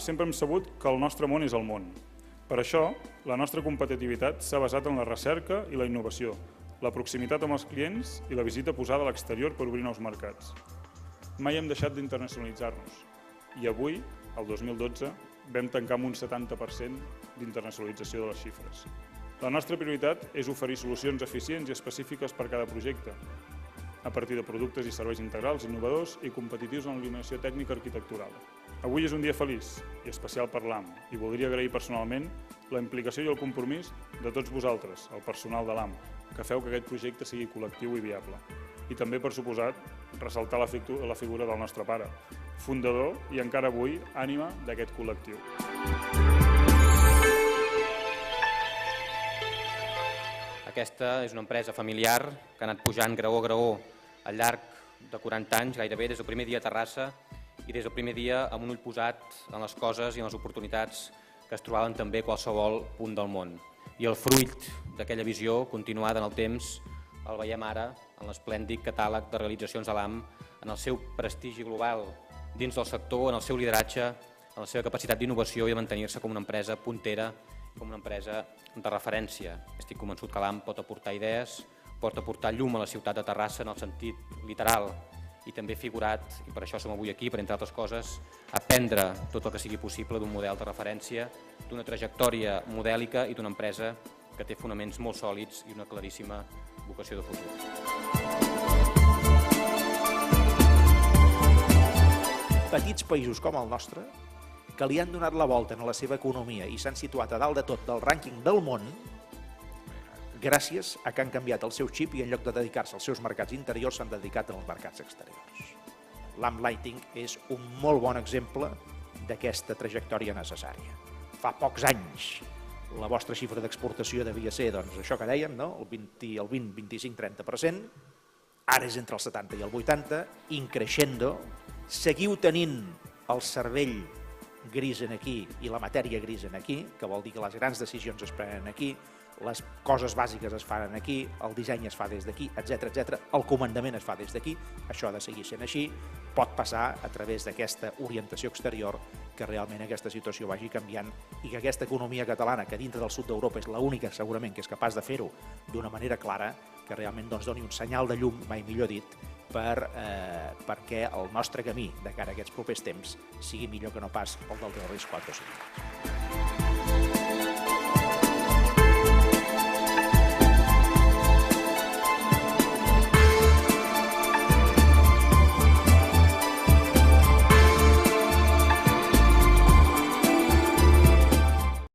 sempre hem sabut que el nostre món és el món. Per això, la nostra competitivitat s'ha basat en la recerca i la innovació, la proximitat amb els clients i la visita posada a l'exterior per obrir nous mercats. Mai hem deixat d'internacionalitzar-nos i avui, el 2012, vam tancar amb un 70% d'internacionalització de les xifres. La nostra prioritat és oferir solucions eficients i específiques per cada projecte, a partir de productes i serveis integrals, innovadors i competitius en l'il·luminació tècnica arquitectural. Avui és un dia feliç i especial per l'AM i voldria agrair personalment la implicació i el compromís de tots vosaltres, el personal de l'AM, que feu que aquest projecte sigui col·lectiu i viable. I també, per suposat, ressaltar la figura del nostre pare, fundador i encara avui ànima d'aquest col·lectiu. Aquesta és una empresa familiar que ha anat pujant graó a graó al llarg de 40 anys, gairebé des del primer dia a Terrassa i des del primer dia amb un ull posat en les coses i en les oportunitats que es trobaven també a qualsevol punt del món. I el fruit d'aquella visió continuada en el temps el veiem ara en l'esplèndid catàleg de realitzacions de l'AM, en el seu prestigi global dins del sector, en el seu lideratge, en la seva capacitat d'innovació i de mantenir-se com una empresa puntera, com una empresa de referència. Estic convençut que l'AM pot aportar idees, pot aportar llum a la ciutat de Terrassa en el sentit literal i també figurat, i per això som avui aquí, per entre altres coses, aprendre tot el que sigui possible d'un model de referència, d'una trajectòria modèlica i d'una empresa que té fonaments molt sòlids i una claríssima vocació de futur. Petits països com el nostre, que li han donat la volta a la seva economia i s'han situat a dalt de tot del rànquing del món, gràcies a que han canviat el seu xip i en lloc de dedicar-se als seus mercats interiors s'han dedicat als mercats exteriors. L'AM Lighting és un molt bon exemple d'aquesta trajectòria necessària. Fa pocs anys la vostra xifra d'exportació devia ser, doncs, això que dèiem, no? el 20, 25, 30%, ara és entre el 70 i el 80, increixendo, seguiu tenint el cervell gris en aquí i la matèria gris en aquí, que vol dir que les grans decisions es prenen aquí, les coses bàsiques es fan aquí, el disseny es fa des d'aquí, etc. El comandament es fa des d'aquí, això ha de seguir sent així, pot passar a través d'aquesta orientació exterior que realment aquesta situació vagi canviant i que aquesta economia catalana, que dintre del sud d'Europa és l'única segurament que és capaç de fer-ho d'una manera clara, que realment doni un senyal de llum, mai millor dit, perquè el nostre camí de cara a aquests propers temps sigui millor que no pas el del darrers 4 o 5 anys.